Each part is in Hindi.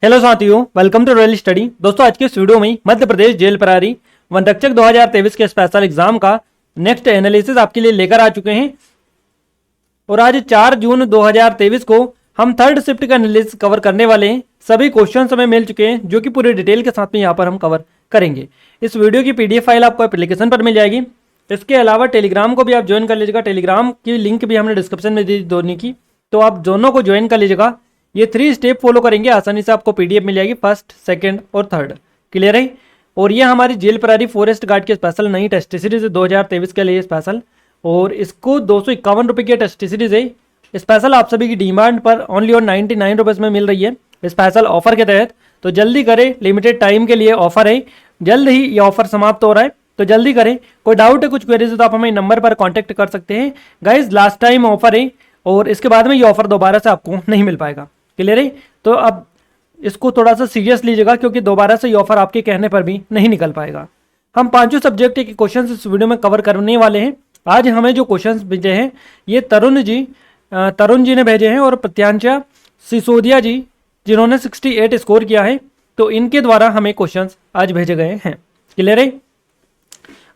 हेलो साथियों, वेलकम टू रॉयल स्टडी। दोस्तों, आज के इस वीडियो में मध्य प्रदेश जेल प्रहरी वनरक्षक 2023 के स्पेशल एग्जाम का नेक्स्ट एनालिसिस आपके लिए लेकर आ चुके हैं। और आज 4 जून 2023 को हम थर्ड शिफ्ट का एनालिसिस कवर करने वाले हैं। सभी क्वेश्चन हमें मिल चुके हैं जो कि पूरे डिटेल के साथ में यहाँ पर हम कवर करेंगे। इस वीडियो की पीडीएफ फाइल आपको एप्लीकेशन पर मिल जाएगी। इसके अलावा टेलीग्राम को भी आप ज्वाइन कर लीजिएगा। टेलीग्राम की लिंक भी हमने डिस्क्रिप्शन में दी दोनों की, तो आप दोनों को ज्वाइन कर लीजिएगा। ये 3 स्टेप फॉलो करेंगे, आसानी से आपको पीडीएफ मिल जाएगी, फर्स्ट, सेकंड और थर्ड। क्लियर है। और ये हमारी जेल प्रहरी फॉरेस्ट गार्ड की स्पेशल नई टेस्ट सीरीज है 2023 के लिए स्पेशल, और इसको 251 रुपये की टेस्ट सीरीज है स्पेशल। आप सभी की डिमांड पर ओनली और 99 रुपीज़ में मिल रही है स्पेशल ऑफर के तहत। तो जल्दी करें, लिमिटेड टाइम के लिए ऑफर है, जल्द ही ये ऑफर समाप्त हो रहा है, तो जल्दी करें। कोई डाउट है, कुछ क्वेरीज है तो आप हमें नंबर पर कांटेक्ट कर सकते हैं। गाइज, लास्ट टाइम ऑफर है और इसके बाद में ये ऑफर दोबारा से आपको नहीं मिल पाएगा। क्लियर है। तो अब इसको थोड़ा सा सीरियस लीजिएगा, क्योंकि दोबारा से ये ऑफर आपके कहने पर भी नहीं निकल पाएगा। हम 5 सब्जेक्ट के क्वेश्चन इस वीडियो में कवर करने वाले हैं। आज हमें जो क्वेश्चन भेजे हैं ये तरुण जी ने भेजे हैं, और प्रत्यांशा सिसोदिया जी जिन्होंने 68 स्कोर किया है, तो इनके द्वारा हमें क्वेश्चन आज भेजे गए हैं। क्लियर है।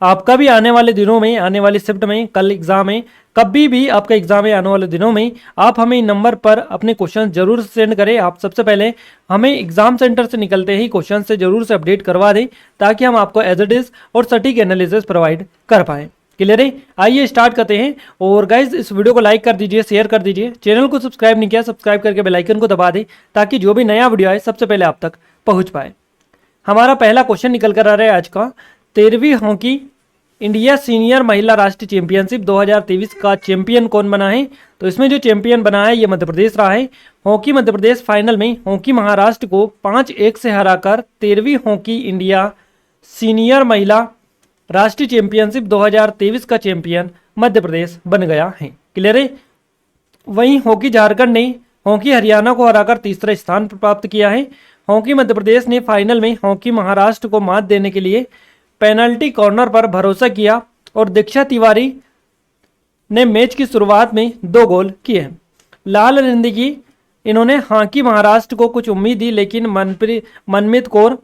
आपका भी आने वाले दिनों में, आने वाली शिफ्ट में, कल एग्जाम है, कभी भी आपका एग्जाम है आने वाले दिनों में, आप हमें इन नंबर पर अपने क्वेश्चन जरूर सेंड करें। आप सबसे पहले हमें एग्जाम सेंटर से निकलते ही क्वेश्चन से जरूर से अपडेट करवा दें, ताकि हम आपको एज इट इज और सटीक एनालिसिस प्रोवाइड कर पाए। क्लियर है। आइए स्टार्ट करते हैं। और गाइज, इस वीडियो को लाइक कर दीजिए, शेयर कर दीजिए। चैनल को सब्सक्राइब नहीं किया, सब्सक्राइब करके बेल आइकन को दबा दें, ताकि जो भी नया वीडियो आए सबसे पहले आप तक पहुंच पाए। हमारा पहला क्वेश्चन निकल कर आ रहा है आज का। 13वीं हॉकी इंडिया सीनियर महिला राष्ट्रीय चैंपियनशिप 2023 का चैंपियन कौन बना है? तो इसमें जो चैंपियन बना है ये मध्य प्रदेश रहा है। हॉकी मध्य प्रदेश फाइनल में हॉकी महाराष्ट्र को 5-1 से हराकर 13वीं हॉकी इंडिया सीनियर महिला राष्ट्रीय चैंपियनशिप 2023 का चैंपियन मध्य प्रदेश बन गया है। क्लियर है। वहीं हॉकी झारखंड ने हॉकी हरियाणा को हराकर तीसरा स्थान प्राप्त किया है। हॉकी मध्य प्रदेश ने फाइनल में हॉकी महाराष्ट्र को मात देने के लिए पेनल्टी कॉर्नर पर भरोसा किया, और दीक्षा तिवारी ने मैच की शुरुआत में 2 गोल किए हैं। लाल रिंदगी इन्होंने हॉकी महाराष्ट्र को कुछ उम्मीद दी, लेकिन मनमीत कौर,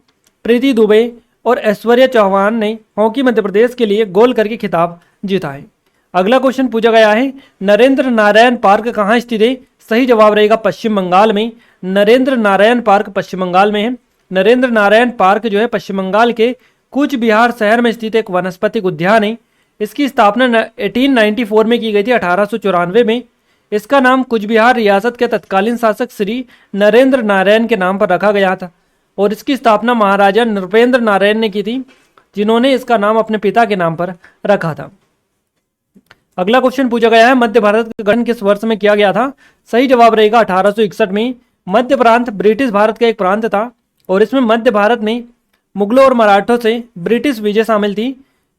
प्रीति दुबे और ऐश्वर्या चौहान ने हॉकी मध्य प्रदेश के लिए गोल करके खिताब जीता है। अगला क्वेश्चन पूछा गया है, नरेंद्र नारायण पार्क कहाँ स्थित है? सही जवाब रहेगा पश्चिम बंगाल में। नरेंद्र नारायण पार्क पश्चिम बंगाल में है। नरेंद्र नारायण पार्क जो है पश्चिम बंगाल के कूच बिहार शहर में स्थित एक वनस्पतिक उद्यान है। इसकी स्थापना 1894 में की गई थी, 1894 में। इसका नाम कूच बिहार रियासत के तत्कालीन शासक श्री नरेंद्र नारायण के नाम पर रखा गया था, और इसकी स्थापना महाराजा नृपेंद्र नारायण ने की थी, जिन्होंने इसका नाम अपने पिता के नाम पर रखा था। अगला क्वेश्चन पूछा गया है, मध्य भारत का गठन किस वर्ष में किया गया था? सही जवाब रहेगा 1861 में। मध्य प्रांत ब्रिटिश भारत का एक प्रांत था, और इसमें मध्य भारत में मुगलों और मराठों से ब्रिटिश विजय शामिल थी।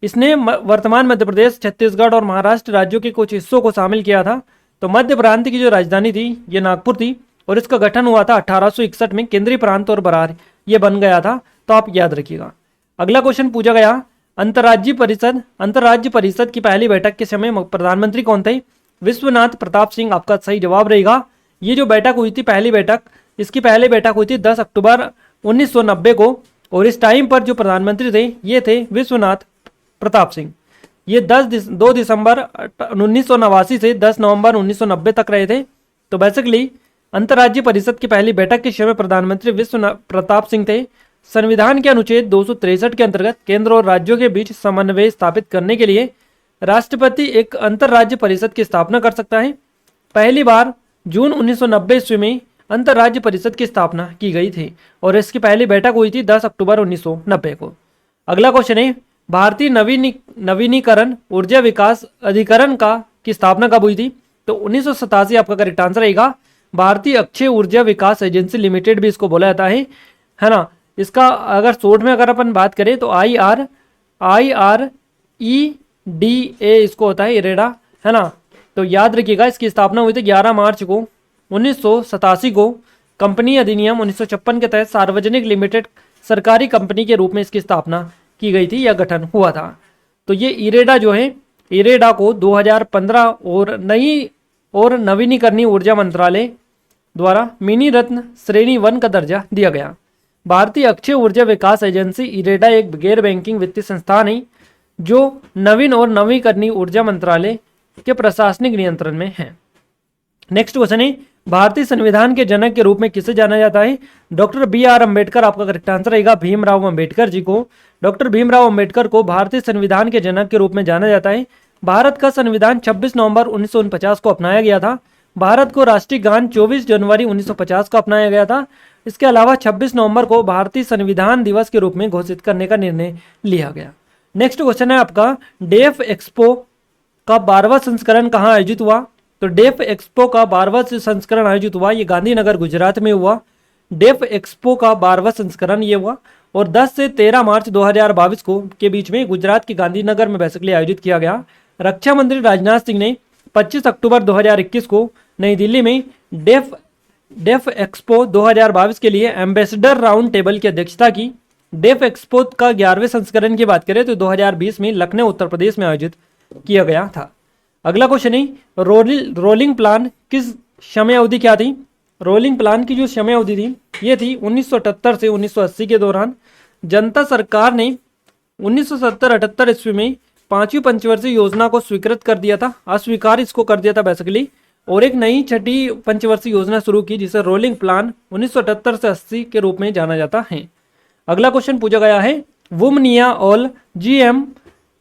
इसने वर्तमान मध्य प्रदेश, छत्तीसगढ़ और महाराष्ट्र राज्यों के कुछ हिस्सों को शामिल किया था। तो मध्य प्रांत की जो राजधानी थी ये नागपुर थी, और इसका गठन हुआ था 1861 में। केंद्रीय प्रांत और बरार ये बन गया था, तो आप याद रखिएगा। अगला क्वेश्चन पूछा गया, अंतर्राज्यीय परिषद की पहली बैठक के समय प्रधानमंत्री कौन थे? विश्वनाथ प्रताप सिंह आपका सही जवाब रहेगा। ये जो बैठक हुई थी, पहली बैठक, इसकी पहली बैठक हुई थी 10 अक्टूबर 1990 को, और इस टाइम पर जो प्रधानमंत्री थे ये थे विश्वनाथ प्रताप सिंह। ये 2 दिसंबर 1989 से 10 नवंबर 1990 तक रहे थे। तो बेसिकली अंतर्राज्यीय परिषद की पहली बैठक के समय प्रधानमंत्री विश्वनाथ प्रताप सिंह थे। संविधान के अनुच्छेद 263 के अंतर्गत केंद्र और राज्यों के बीच समन्वय स्थापित करने के लिए राष्ट्रपति एक अंतर्राज्य परिषद की स्थापना कर सकता है। पहली बार जून 1990 ईस्वी में अंतर्राज्य परिषद की स्थापना की गई थी, और इसकी पहली बैठक हुई थी 10 अक्टूबर 1990 को। अगला क्वेश्चन है, भारतीय नवीनीकरण ऊर्जा विकास अधिकरण की स्थापना कब हुई थी? तो 1987 आपका करेक्ट आंसर रहेगा। भारतीय अक्षय ऊर्जा विकास एजेंसी लिमिटेड भी इसको बोला जाता है ना। इसका अगर शॉर्ट में अगर अपन बात करें तो IREDA इसको होता है, इरेडा, है ना। तो याद रखिएगा, इसकी स्थापना हुई थी 11 मार्च को 1987 को। कंपनी अधिनियम 1956 के तहत सार्वजनिक लिमिटेड सरकारी कंपनी के रूप में इसकी स्थापना की गई थी या गठन हुआ था। तो ये इरेडा जो है, इरेडा को 2015 और नई और नवीनीकरणीय ऊर्जा मंत्रालय द्वारा मिनी रत्न श्रेणी 1 का दर्जा दिया गया। भारतीय अक्षय ऊर्जा विकास एजेंसी इरेडा एक गैर बैंकिंग वित्तीय संस्थान है जो नवीन और नवीकरणीय ऊर्जा मंत्रालय के प्रशासनिक नियंत्रण में है। नेक्स्ट क्वेश्चन है, भारतीय संविधान के जनक के रूप में किसे जाना जाता है? डॉक्टर BR अम्बेडकर आपका करेक्ट आंसर रहेगा, भीमराव अम्बेडकर जी को। डॉक्टर भीमराव अम्बेडकर को भारतीय संविधान के जनक के रूप में जाना जाता है। भारत का संविधान 26 नवंबर 1949 को अपनाया गया था। भारत को राष्ट्रीय गान 24 जनवरी 1950 को अपनाया गया था। इसके अलावा 26 नवंबर को भारतीय संविधान दिवस के रूप में घोषित करने का निर्णय लिया गया। नेक्स्ट क्वेश्चन है आपका, डेफ एक्सपो का 12वां संस्करण कहाँ आयोजित हुआ? तो डेफ एक्सपो का 12वां संस्करण आयोजित हुआ, ये गांधीनगर गुजरात में हुआ। डेफ एक्सपो का 12वां संस्करण ये हुआ और 10 से 13 मार्च 2022 को के बीच में गुजरात के गांधीनगर में बेसिकली आयोजित किया गया। रक्षा मंत्री राजनाथ सिंह ने 25 अक्टूबर 2021 को नई दिल्ली में डेफ एक्सपो 2022 के लिए एम्बेसडर राउंड टेबल की अध्यक्षता की। डेफ एक्सपो का 11वें संस्करण की बात करें तो 2020 में लखनऊ उत्तर प्रदेश में आयोजित किया गया था। अगला क्वेश्चन है, रोलिंग प्लान किस समय अवधि क्या थी? रोलिंग प्लान की जो समय अवधि थी ये थी 1978 से 1980 के दौरान। जनता सरकार ने 1970-78 ईस्वी में 5वीं पंचवर्षीय योजना को स्वीकृत कर दिया था, अस्वीकार इसको कर दिया था बेसिकली, और एक नई 6ठी पंचवर्षीय योजना शुरू की जिसे रोलिंग प्लान 1978 से 80 के रूप में जाना जाता है। अगला क्वेश्चन पूछा गया है, वुमनिया ऑल GM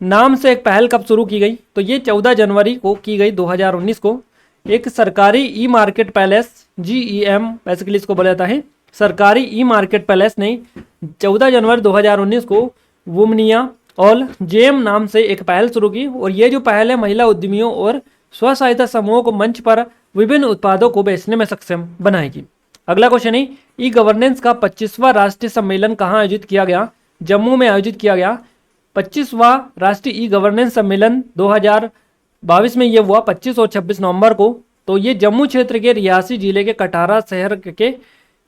नाम से एक पहल कब शुरू की गई? तो ये 14 जनवरी को की गई 2019 को। एक सरकारी ई मार्केट पैलेस GEM बेसिकली इसको बोला जाता है, सरकारी ई मार्केट पैलेस ने 14 जनवरी 2019 को वुमनिया ऑल JM नाम से एक पहल शुरू की और ये जो पहल है महिला उद्यमियों और स्व सहायता समूहों को मंच पर विभिन्न उत्पादों को बेचने में सक्षम बनाएगी। अगला क्वेश्चन है, ई गवर्नेंस का 25वां राष्ट्रीय सम्मेलन कहाँ आयोजित किया गया? जम्मू में आयोजित किया गया। 25वां राष्ट्रीय ई गवर्नेंस सम्मेलन 2022 में ये हुआ 25 और 26 नवंबर को। तो ये जम्मू क्षेत्र के रियासी जिले के कटारा शहर के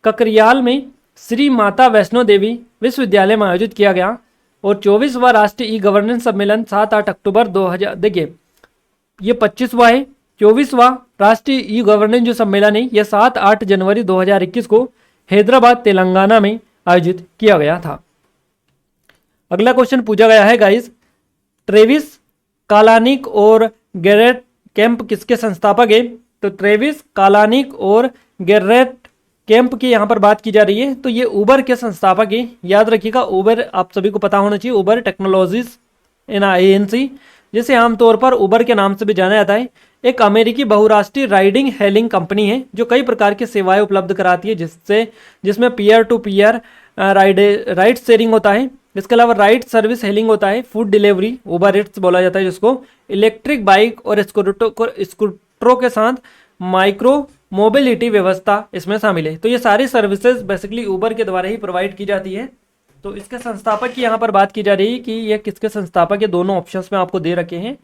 ककरियाल में श्री माता वैष्णो देवी विश्वविद्यालय में आयोजित किया गया। और 24वां राष्ट्रीय ई गवर्नेंस सम्मेलन 7-8 अक्टूबर 2000, देखिए ये 25वां है। 24वां राष्ट्रीय ई गवर्नेंस जो सम्मेलन है ये 7-8 जनवरी 2021 को हैदराबाद तेलंगाना में आयोजित किया गया था। अगला क्वेश्चन पूछा गया है गाइस, ट्रेविस कालानिक और गैरेट कैंप किसके संस्थापक है? तो ट्रेविस कालानिक और गैरेट कैंप की यहाँ पर बात की जा रही है। तो ये उबर के संस्थापक है, याद रखिएगा। उबर आप सभी को पता होना चाहिए, उबर टेक्नोलॉजीज INC जिसे आमतौर पर उबर के नाम से भी जाना जाता है, एक अमेरिकी बहुराष्ट्रीय राइडिंग हेलिंग कंपनी है जो कई प्रकार की सेवाएं उपलब्ध कराती है जिसमें peer to peer ride sharing होता है। इसके अलावा राइड सर्विस हेलिंग होता है, फूड डिलीवरी उबर इट्स बोला जाता है जिसको, इलेक्ट्रिक बाइक और स्कूटरों के साथ माइक्रो मोबिलिटी व्यवस्था इसमें शामिल है। तो ये सारी सर्विसेज बेसिकली उबर के द्वारा ही प्रोवाइड की जाती है। तो इसके संस्थापक की यहाँ पर बात की जा रही है कि ये किसके संस्थापक है, दोनों ऑप्शंस में आपको दे रखे हैं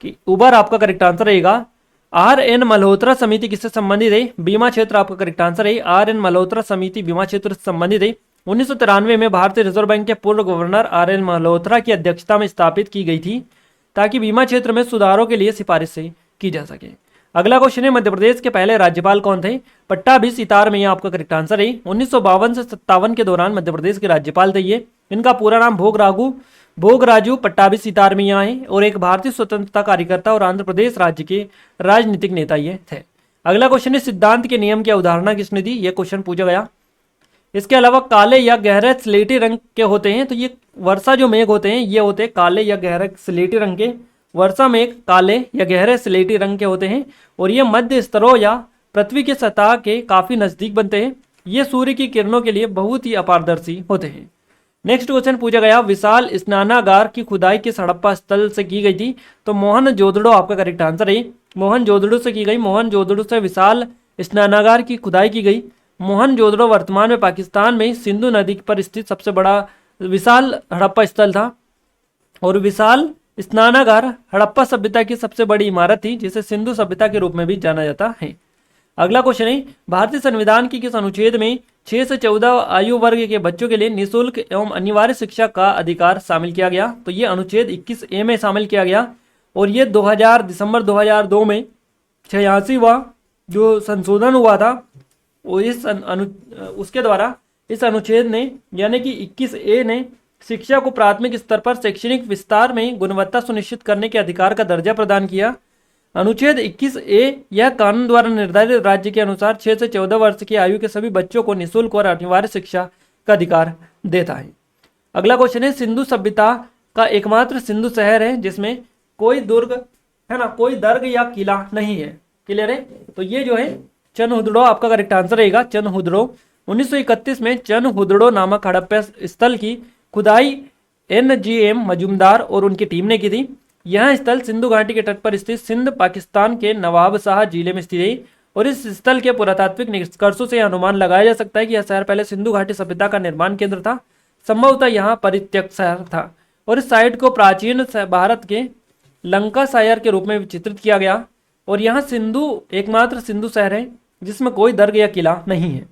कि उबर आपका करेक्ट आंसर रहेगा। RN मल्होत्रा समिति किससे संबंधित है? बीमा क्षेत्र आपका करेक्ट आंसर है। RN मल्होत्रा समिति बीमा क्षेत्र से संबंधित है। 1993 में भारतीय रिजर्व बैंक के पूर्व गवर्नर RN मल्होत्रा की अध्यक्षता में स्थापित की गई थी ताकि बीमा क्षेत्र में सुधारों के लिए सिफारिशें की जा सके। अगला क्वेश्चन है, मध्य प्रदेश के पहले राज्यपाल कौन थे? पट्टाभी सितार में, ये आपका करेक्ट आंसर है। 1952 से 57 के दौरान मध्य प्रदेश के राज्यपाल थे ये। इनका पूरा नाम भोगराजू पट्टाभी सितार में यहाँ है और एक भारतीय स्वतंत्रता कार्यकर्ता और आंध्र प्रदेश राज्य के राजनीतिक नेता ये थे। अगला क्वेश्चन है, सिद्धांत के नियम की अवधारणा किसने दी? ये क्वेश्चन पूछा गया। इसके अलावा काले या गहरे स्लेटी रंग के होते हैं। तो ये वर्षा जो मेघ होते हैं ये होते हैं काले या गहरे स्लेटी रंग के। वर्षा मेघ काले या गहरे स्लेटी रंग के होते हैं और ये मध्य स्तरों या पृथ्वी की सतह के काफी नजदीक बनते हैं। ये सूर्य की किरणों के लिए बहुत ही अपारदर्शी होते हैं। नेक्स्ट क्वेश्चन पूछा गया, विशाल स्नानागार की खुदाई किस हड़प्पा स्थल से की गई थी? तो मोहनजोदड़ो आपका करेक्ट आंसर है। मोहनजोदड़ो से की गई। मोहनजोदड़ो से विशाल स्नानागार की खुदाई की गई। मोहनजोदड़ो वर्तमान में पाकिस्तान में सिंधु नदी पर स्थित सबसे बड़ा विशाल हड़प्पा स्थल था और विशाल स्नानागार हड़प्पा सभ्यता की सबसे बड़ी इमारत थी जिसे सिंधु सभ्यता के रूप में भी जाना जाता है। अगला क्वेश्चन है, भारतीय संविधान की किस अनुच्छेद में 6 से 14 आयु वर्ग के बच्चों के लिए निःशुल्क एवं अनिवार्य शिक्षा का अधिकार शामिल किया गया? तो ये अनुच्छेद 21A में शामिल किया गया और ये दिसंबर 2002 में 86वां जो संशोधन हुआ था उसके द्वारा इस अनुच्छेद ने यानी कि 21A ने शिक्षा को प्राथमिक स्तर पर शैक्षणिक विस्तार में गुणवत्ता सुनिश्चित करने के अधिकार का दर्जा प्रदान किया। अनुच्छेद 21A यह कानून द्वारा निर्धारित राज्य के अनुसार 6 से 14 वर्ष की आयु के सभी बच्चों को निःशुल्क और अनिवार्य शिक्षा का अधिकार देता है। अगला क्वेश्चन है, सिंधु सभ्यता का एकमात्र सिंधु शहर है जिसमें कोई दुर्ग है ना, कोई दर्ग या किला नहीं है। क्लियर है? तो ये जो है चनहुदड़ो आपका करेक्ट आंसर रहेगा, चनहुदड़ो। 1931 में चनहुदड़ो नामक हड़प्पा स्थल की खुदाई NGM मजूमदार और उनकी टीम ने की थी। यह स्थल सिंधु घाटी के तट पर स्थित सिंध पाकिस्तान के नवाबशाह जिले में स्थित है और इस स्थल के पुरातात्विक निष्कर्षों से अनुमान लगाया जा सकता है कि यह शहर पहले सिंधु घाटी सभ्यता का निर्माण केंद्र था। संभवतः यहाँ परित्यक्त शहर था और इस साइट को प्राचीन भारत के लंकाशायर के रूप में चित्रित किया गया और यहाँ सिंधु एकमात्र सिंधु शहर है जिसमें कोई दर्ग या किला नहीं है।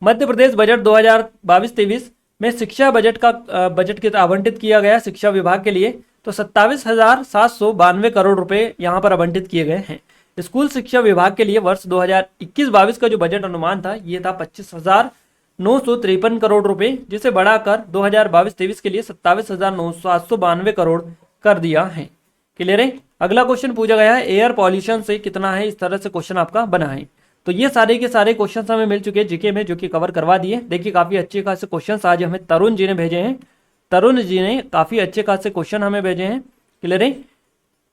मध्य प्रदेश बजट 2022-23 में शिक्षा बजट के आवंटित किया गया शिक्षा विभाग के लिए तो 27,792 करोड़ रुपए यहाँ पर आवंटित किए गए हैं। स्कूल शिक्षा विभाग के लिए वर्ष 2021-22 का जो बजट अनुमान था ये था 25,953 करोड़ रुपए, जिसे बढ़ाकर 2022-23 के लिए 27,792 करोड़ कर दिया है। क्लियर है? अगला क्वेश्चन पूछा गया है, एयर पॉल्यूशन से कितना है, इस तरह से क्वेश्चन आपका बना है। तो ये सारे के सारे क्वेश्चन हमें मिल चुके हैं जीके में, जो कि कवर करवा दिए। देखिए काफी अच्छे खासे क्वेश्चन आज हमें तरुण जी ने भेजे हैं। तरुण जी ने काफी अच्छे खासे क्वेश्चन हमें भेजे हैं। क्लियर है?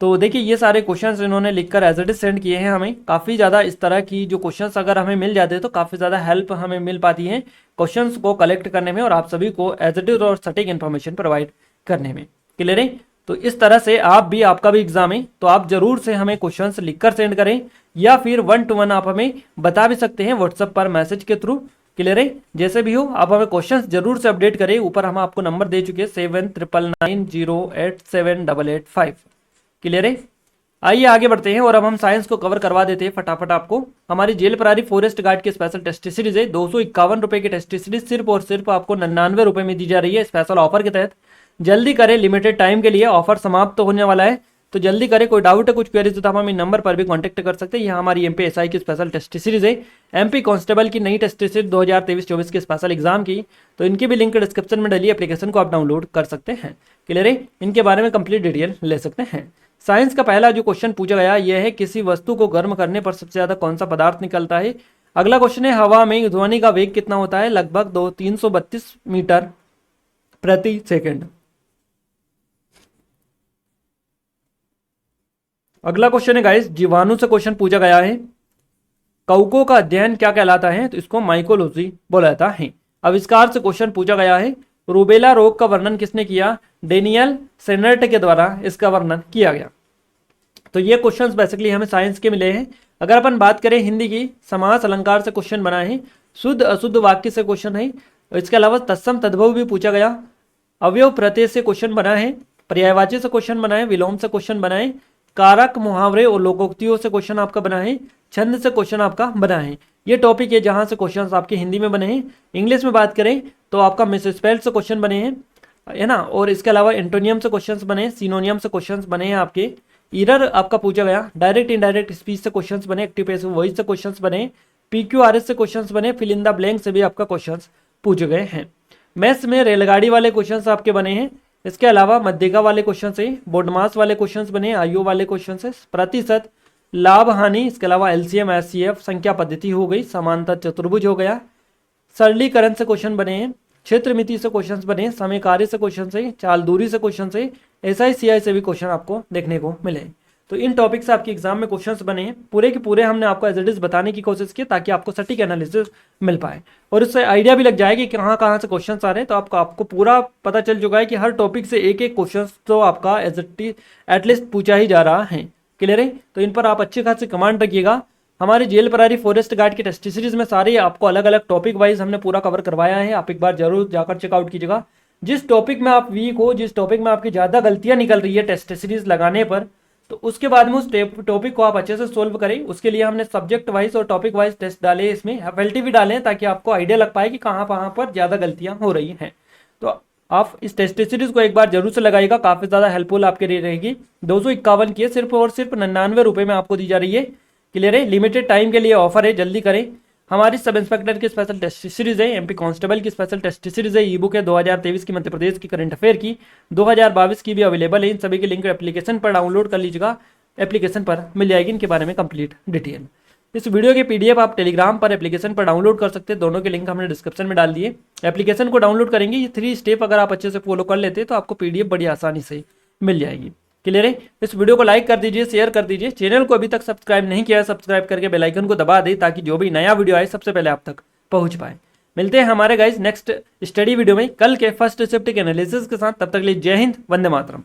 तो देखिए ये सारे क्वेश्चंस इन्होंने लिखकर एज इट इज सेंड किए हैं हमें। काफ़ी ज़्यादा इस तरह की जो क्वेश्चंस अगर हमें मिल जाते हैं तो काफ़ी ज़्यादा हेल्प हमें मिल पाती है क्वेश्चंस को कलेक्ट करने में और आप सभी को एज इट इज और सटीक इन्फॉर्मेशन प्रोवाइड करने में। क्लियर है? तो इस तरह से आपका भी एग्जाम है तो आप जरूर से हमें क्वेश्चंस लिखकर सेंड करें या फिर 1-to-1 आप हमें बता भी सकते हैं व्हाट्सएप पर मैसेज के थ्रू। क्लियर है? जैसे भी हो आप हमें क्वेश्चंस जरूर से अपडेट करें। ऊपर हम आपको नंबर दे चुके हैं 7999087885। क्लियर है? आइए आगे बढ़ते हैं और अब हम साइंस को कवर करवा देते हैं फटाफट आपको। हमारी जेल प्रहरी फॉरेस्ट गार्ड की स्पेशल टेस्ट सीरीज है। 251 रुपए की टेस्ट सीरीज सिर्फ और सिर्फ आपको 99 रुपए में दी जा रही है स्पेशल ऑफर के तहत। जल्दी करें, लिमिटेड टाइम के लिए ऑफर समाप्त तो होने वाला है, तो जल्दी करें। कोई डाउट है, कुछ क्वेरीज तो हम हमें नंबर पर भी कांटेक्ट कर सकते हैं। यहाँ हमारी एमपी एसआई की स्पेशल टेस्ट सीरीज है, एमपी कांस्टेबल की नई टेस्ट सीरीज 2023-24 के स्पेशल एग्जाम की, तो इनकी भी लिंक डिस्क्रिप्शन में डली एप्लीकेशन को आप डाउनलोड कर सकते हैं। क्लियर है? इनके बारे में कंप्लीट डिटेल ले सकते हैं। साइंस का पहला जो क्वेश्चन पूछा गया यह है, किसी वस्तु को गर्म करने पर सबसे ज्यादा कौन सा पदार्थ निकलता है। अगला क्वेश्चन है, हवा में ध्वनि का वेग कितना होता है। लगभग 332 मीटर प्रति सेकंड। अगला क्वेश्चन है गाइस, जीवाणु से क्वेश्चन पूछा गया है, कवकों का अध्ययन क्या कहलाता है। तो इसको माइकोलॉजी बोला जाता है। आविष्कार से क्वेश्चन पूछा गया है, रूबेला रोग का वर्णन किसने किया। डेनियल सेनर्ट के द्वारा इसका वर्णन किया गया। तो ये क्वेश्चंस बेसिकली हमें साइंस के मिले हैं। अगर अपन बात करें हिंदी की, समास अलंकार से क्वेश्चन बना है, शुद्ध अशुद्ध वाक्य से क्वेश्चन है, इसके अलावा तत्सम तद्भव भी पूछा गया, अवयव प्रत्यय से क्वेश्चन बना है, पर्यायवाची से क्वेश्चन बना है, विलोम से क्वेश्चन बना है, कारक मुहावरे और लोकोक्तियों से क्वेश्चन आपका बना है, छंद से क्वेश्चन आपका बना है। ये टॉपिक है जहां से क्वेश्चंस आपके हिंदी में बने हैं। इंग्लिश में बात करें तो आपका मिसस्पेल्ड से क्वेश्चन बने हैं, है ना, और इसके अलावा एंटोनियम से क्वेश्चंस बने हैं, सिनोनियम से क्वेश्चंस बने हैं आपके, ईरर आपका पूछा गया, डायरेक्ट इनडायरेक्ट स्पीच से क्वेश्चंस बने, एक्टिव पैसिव वॉइस से क्वेश्चंस बने, PQRS से क्वेश्चंस बने, फिल इन द ब्लैंक से भी आपका क्वेश्चंस पूछे गए हैं। मैथ्स में रेलगाड़ी वाले क्वेश्चंस आपके बने हैं। इसके अलावा मध्यिका वाले क्वेश्चन से, बोडमास वाले क्वेश्चंस बने, आयु वाले क्वेश्चन से, प्रतिशत, लाभ हानि, इसके अलावा LCM SCF, संख्या पद्धति हो गई, समांतर चतुर्भुज हो गया, सरलीकरण से क्वेश्चन बने हैं, क्षेत्र मिति से क्वेश्चंस बने, समय कार्य से क्वेश्चन से, चाल दूरी से क्वेश्चन से, SI CI से भी क्वेश्चन आपको देखने को मिले। तो इन टॉपिक से आपके एग्जाम में क्वेश्चंस बने हैं। पूरे के पूरे हमने आपको एज इट इज बताने की कोशिश की ताकि आपको सटीक एनालिसिस मिल पाए और उससे आइडिया भी लग जाए कि कहाँ कहाँ से क्वेश्चंस आ रहे हैं। तो आपको पूरा पता चल चुका है कि हर टॉपिक से एक एक क्वेश्चन तो आपका एटलीस्ट पूछा ही जा रहा है। क्लियर है? तो इन पर आप अच्छे खासे कमांड रखिएगा। हमारे जेल प्रहरी फॉरेस्ट गार्ड की टेस्ट सीरीज में सारे आपको अलग अलग टॉपिक वाइज हमने पूरा कवर करवाया है। आप एक बार जरूर जाकर चेकआउट कीजिएगा। जिस टॉपिक में आप वीक हो, जिस टॉपिक में आपकी ज़्यादा गलतियाँ निकल रही है टेस्ट सीरीज लगाने पर, तो उसके बाद में उस टॉपिक को आप अच्छे से सोल्व करें। उसके लिए हमने सब्जेक्ट वाइज और टॉपिक वाइज टेस्ट डाले, इसमें FLT भी डाले ताकि आपको आइडिया लग पाए कि कहाँ पर ज़्यादा गलतियाँ हो रही हैं। तो आप इस टेस्ट सीरीज को एक बार जरूर से लगाइएगा, काफ़ी ज़्यादा हेल्पफुल आपके लिए रहेगी। 251 की सिर्फ और सिर्फ 99 रुपये में आपको दी जा रही है। क्लियर है? लिमिटेड टाइम के लिए ऑफर है, जल्दी करें। हमारी सब इंस्पेक्टर की स्पेशल टेस्ट सीरीज है, एमपी कांस्टेबल की स्पेशल टेस्ट सीरीज है, ई बुक है 2023 की मध्य प्रदेश की करंट अफेयर की, 2022 की भी अवेलेबल है। इन सभी के लिंक एप्लीकेशन पर डाउनलोड कर लीजिएगा, एप्लीकेशन पर मिल जाएगी इनके बारे में कंप्लीट डिटेल। इस वीडियो के पीडीएफ आप टेलीग्राम पर एप्लीकेशन पर डाउनलोड कर सकते हैं, दोनों के लिंक हमने डिस्क्रिप्शन में डाल दिए। एप्लीकेशन को डाउनलोड करेंगे, ये 3 स्टेप अगर आप अच्छे से फॉलो कर लेते हैं तो आपको पीडीएफ बड़ी आसानी से मिल जाएगी। क्लियर है? इस वीडियो को लाइक कर दीजिए, शेयर कर दीजिए, चैनल को अभी तक सब्सक्राइब नहीं किया है सब्सक्राइब करके बेल आइकन को दबा दें ताकि जो भी नया वीडियो आए सबसे पहले आप तक पहुंच पाए। मिलते हैं हमारे गाइस नेक्स्ट स्टडी वीडियो में कल के फर्स्ट शिफ्ट के एनालिसिस के साथ। तब तक के लिए जय हिंद, वंदे मातरम।